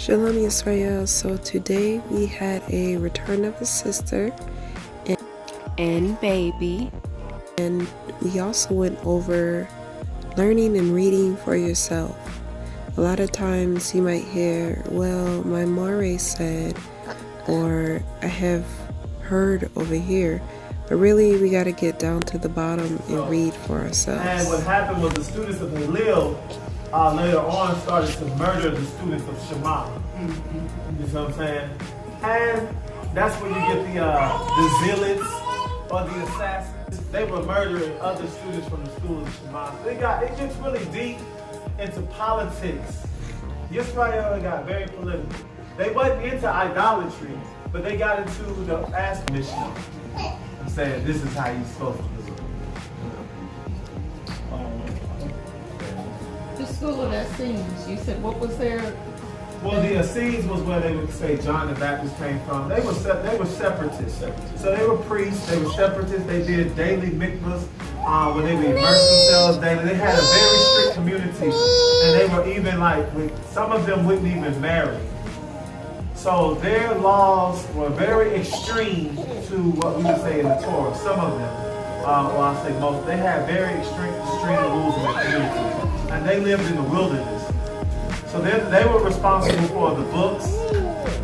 Shalom Yisrael. So today we had a return of a sister and baby, and we also went over learning and reading for yourself. A lot of times you might hear, well, my more said, or I have heard over here, but really we got to get down to the bottom and read for ourselves. And what happened was the students of Halil later on started to murder the students of Shema. You know what I'm saying? And that's where you get the zealots or the assassins. They were murdering other students from the school of Shema. So it gets really deep into politics. Yisrael got very political. They wasn't into idolatry, but they got into the ask Mishnah. I'm saying this is how you're supposed to do it. The school of Essenes, you said what was there? Well, the Essenes was where they would say John the Baptist came from. They were separatists. So they were priests, they were separatists, they did daily mikvahs when they would immerse themselves daily. They had a very strict community, and they were even some of them wouldn't even marry. So their laws were very extreme to what we would say in the Torah. Some of them, or I say most, they had very extreme rules in their community. And they lived in the wilderness. So they were responsible for the books.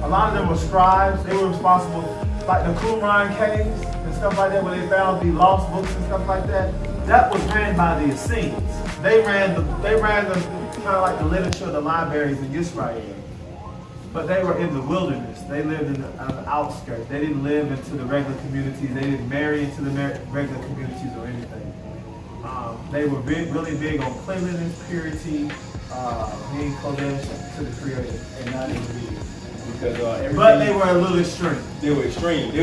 A lot of them were scribes. They were responsible, like the Qumran caves and stuff like that, where they found the lost books and stuff like that. That was ran by the Essenes. They ran the kind of like the literature, the libraries in Israel. But they were in the wilderness. They lived in the outskirts. They didn't live into the regular communities. They didn't marry into the regular communities or anything. They were really big on cleanliness, purity, being kodesh to the Creator. And not inconvenient. Because but they were a little extreme. They were extreme. They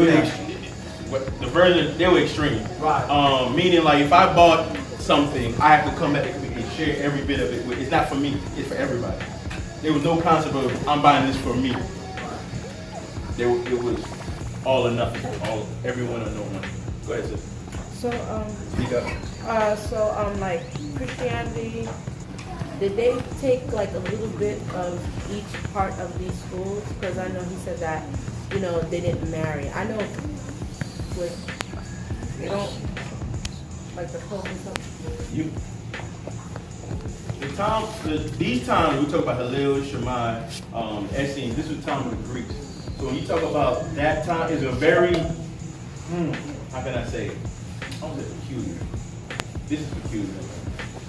were extreme. Right. Meaning, like, if I bought something, I have to come back and share every bit of it. It's not for me. It's for everybody. There was no concept of I'm buying this for me. It was all or nothing. Everyone or no one. Go ahead, sis. Speak up. Like Christianity, did they take like a little bit of each part of these schools? Because I know he said that, they didn't marry. I know they don't like the Pope and stuff. These times we talk about Halil, Shammai, Essenes. This was the time of the Greeks. So when you talk about that time, it's a very how can I say it? I don't say peculiar. This is peculiar.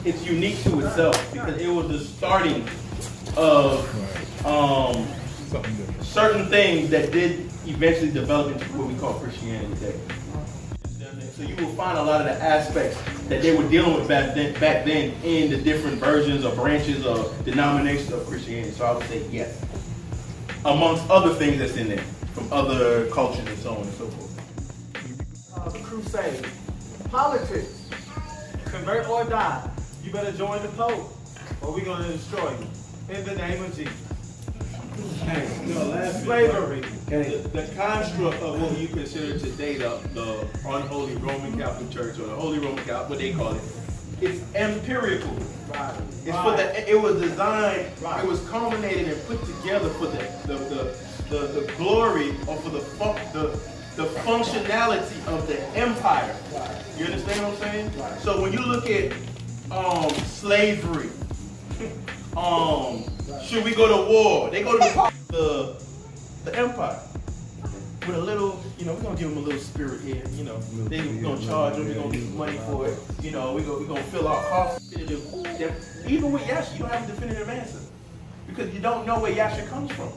It's unique to itself because it was the starting of certain things that did eventually develop into what we call Christianity today. So you will find a lot of the aspects that they were dealing with back then in the different versions or branches or denominations of Christianity. So I would say yes, amongst other things that's in there from other cultures and so on and so forth. The crusade. Politics. Convert or die. You better join the Pope or we're going to destroy you. In the name of Jesus. Slavery. The construct of what you consider today the unholy Roman Catholic Church or the Holy Roman Catholic, what they call it, it's empirical. Right. It was designed, it was culminated and put together for the glory or for the functionality of the empire. You understand what I'm saying? Right. So when you look at slavery, should we go to war? They go to the empire with a little, we're gonna give them a little spirit here. We're gonna charge them. We're gonna get some money for it. We're gonna fill our coffers. Even with Yasha, you don't have a definitive answer because you don't know where Yasha comes from.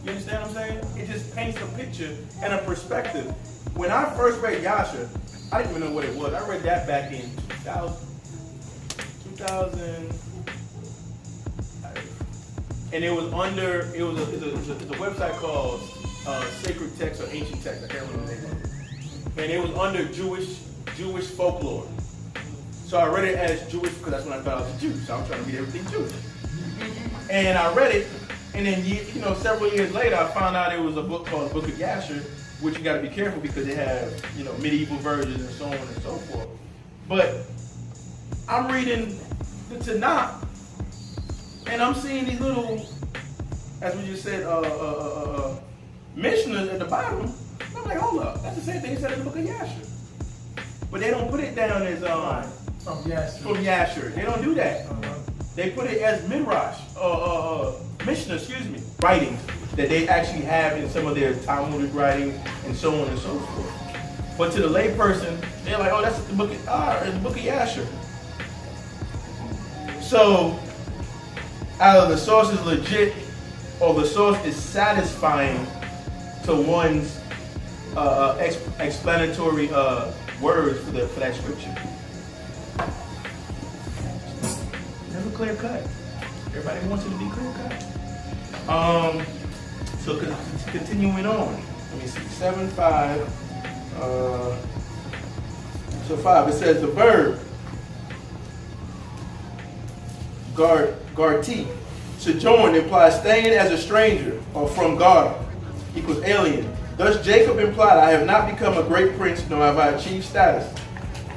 You understand what I'm saying? It just paints a picture and a perspective. When I first read Yasha, I didn't even know what it was. I read that back in 2000. And it was it's a website called Sacred Text or Ancient Text. I can't remember the name of it. And it was under Jewish folklore. So I read it as Jewish because that's when I thought I was a Jew. So I'm trying to read everything Jewish. And I read it, and then several years later I found out it was a book called Book of Yasher, which you got to be careful because they have medieval versions and so on and so forth. But I'm reading the Tanakh, and I'm seeing these little as we just said, Mishnah at the bottom. I'm like, hold up, that's the same thing he said in the book of Yasher. But they don't put it down as From Yasher. from Yasher. They don't do that. They put it as Midrash, Mishnah, writings that they actually have in some of their Talmudic writings and so on and so forth. But to the layperson, they're like, oh, that's the book of Yasher. So, either the source is legit or the source is satisfying to one's explanatory words for that scripture. Never clear cut. Everybody wants it to be clear cut. So continuing on. Let me see. 7:5. So 5. It says the verb garti, sojourn, implies staying as a stranger, or from gar equals alien. Thus Jacob implied, I have not become a great prince, nor have I achieved status.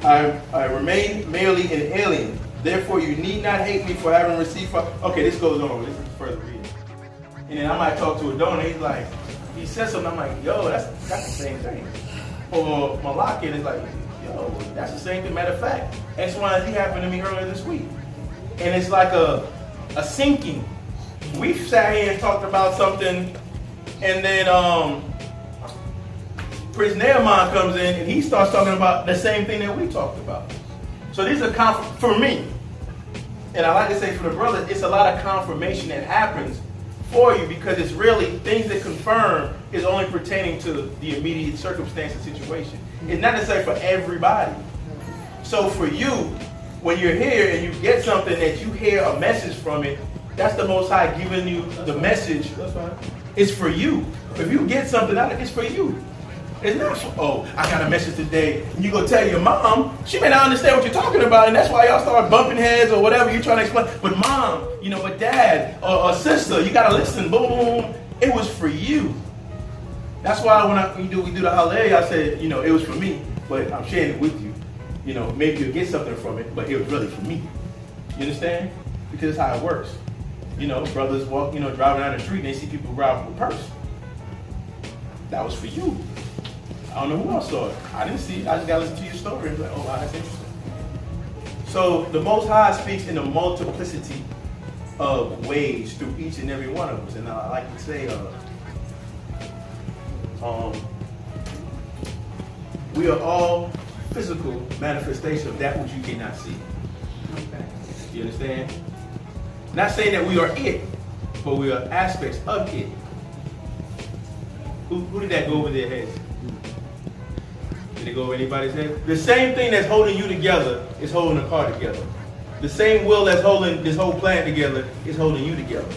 I remain merely an alien. Therefore you need not hate me for having received. Okay, this goes on. This is further reading. And then I might talk to a donor. He's like, he says something. I'm like, yo, that's the same thing. Or Malachi is like, yo, that's the same thing. Matter of fact, X, Y, and Z happened to me earlier this week. And it's like a sinking. We've sat here and talked about something, and then Prince Nehemiah comes in and he starts talking about the same thing that we talked about. So these are for me, and I like to say for the brothers, it's a lot of confirmation that happens for you because it's really things that confirm is only pertaining to the immediate circumstance and situation. It's not necessarily for everybody. So for you, when you're here and you get something that you hear a message from it, that's the Most High giving you the message. That's fine. It's for you. If you get something out of it, it's for you. It's not for, oh, I got a message today, and you go tell your mom, she may not understand what you're talking about, and that's why y'all start bumping heads or whatever you're trying to explain. But mom, but dad, or sister, you gotta listen, boom. It was for you. That's why when we do the holiday, I said, it was for me, but I'm sharing it with you. Maybe you'll get something from it, but it was really for me. You understand? Because that's how it works. Brothers walk, driving down the street, and they see people grab a purse. That was for you. I don't know who else saw it. I didn't see it. I just got to listen to your story and be like, oh, wow, that's interesting. So the Most High speaks in a multiplicity of ways through each and every one of us. And I like to say, we are all physical manifestation of that which you cannot see. Okay. You understand? Not saying that we are it, but we are aspects of it. Who did that go over their heads? Did it go over anybody's head? The same thing that's holding you together is holding the car together. The same will that's holding this whole planet together is holding you together.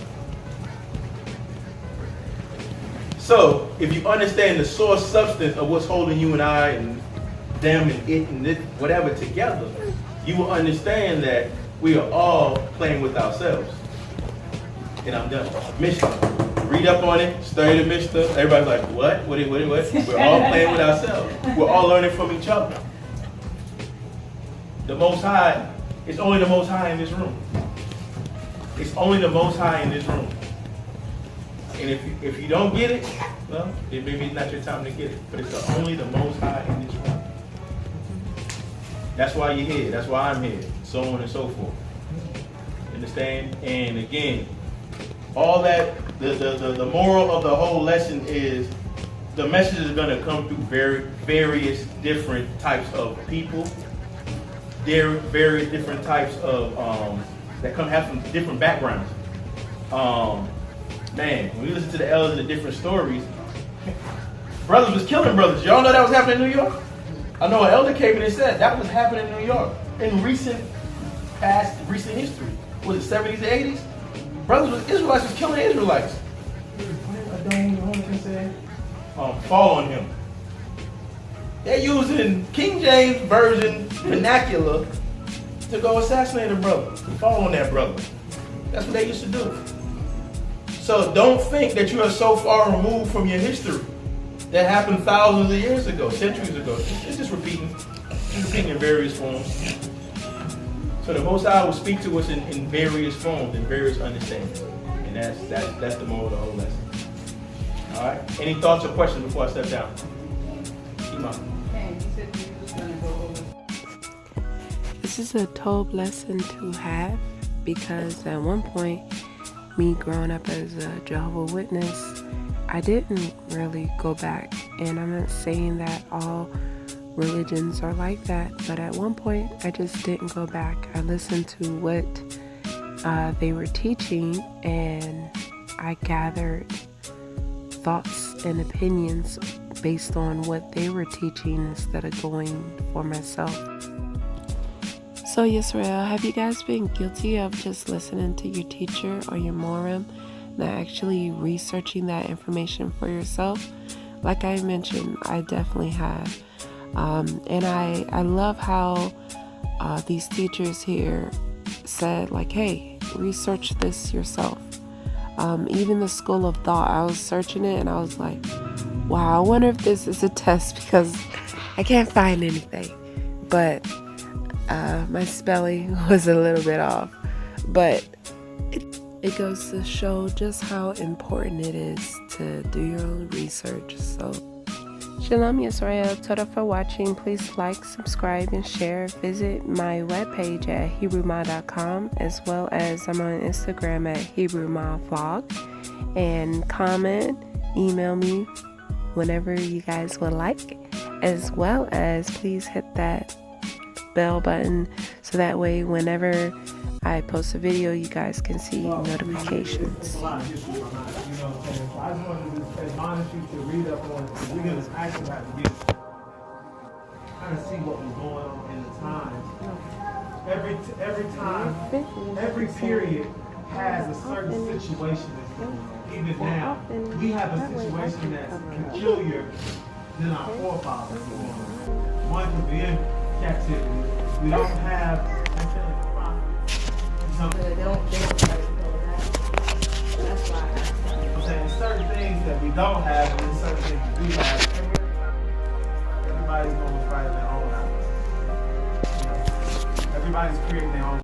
So, if you understand the source substance of what's holding you and I and them and it and this, whatever together, you will understand that we are all playing with ourselves. And I'm done. Mishnah. Read up on it, study the Mishnah. Everybody's like, what? What? We're all playing with ourselves. We're all learning from each other. The Most High, it's only the Most High in this room. It's only the Most High in this room. And if you don't get it, well, then maybe it's not your time to get it. But it's only the Most High in this room. That's why you're here. That's why I'm here. So on and so forth. Understand? And again, all that, the moral of the whole lesson is the message is going to come through various different types of people. There are various different types of, that have some different backgrounds. Man, when we listen to the elders and the different stories, brothers was killing brothers. Y'all know that was happening in New York? I know an elder came in and said that was happening in New York in recent history. Was it 70s and 80s? Brothers, Israelites was killing Israelites. Fall on him. They're using King James Version vernacular to go assassinate a brother. Fall on that brother. That's what they used to do. So don't think that you are so far removed from your history. That happened thousands of years ago, centuries ago. It's just repeating. It's repeating in various forms. So the Most High will speak to us in various forms, in various understandings. And that's the moral of the whole lesson. All right. Any thoughts or questions before I step down? Iman. Okay, you said you was gonna go over. This is a told lesson to have because at one point, me growing up as a Jehovah's Witness, I didn't really go back. And I'm not saying that all religions are like that, but at one point, I just didn't go back. I listened to what they were teaching, and I gathered thoughts and opinions based on what they were teaching instead of going for myself. So Yisrael, have you guys been guilty of just listening to your teacher or your moram, not actually researching that information for yourself? Like I mentioned, I definitely have. And I love how these teachers here said, like, hey, research this yourself. Even the school of thought, I was searching it and I was like, wow, I wonder if this is a test because I can't find anything. But my spelling was a little bit off. But it goes to show just how important it is to do your own research. So Shalom Yisrael, Toda for watching. Please like, subscribe, and share. Visit my webpage at HebrewMa.com, as well as I'm on Instagram at HebrewMaVlog. And comment, email me whenever you guys would like, as well as please hit that bell button so that way whenever I post a video, you guys can see notifications. It's a lot of history behind it, you know what I'm saying? So I just wanted to admonish you to read up on it. We're going to actually have to get kind of see what was going on in the times. Every time, every period has a certain situation that's going on. Even now, we have a situation that's peculiar than our forefathers. One could be in captivity. We don't have They don't try to know that. That's why I'm saying certain things that we don't have and then certain things we do have. Everybody's going to fight their own house. You know, everybody's creating their own.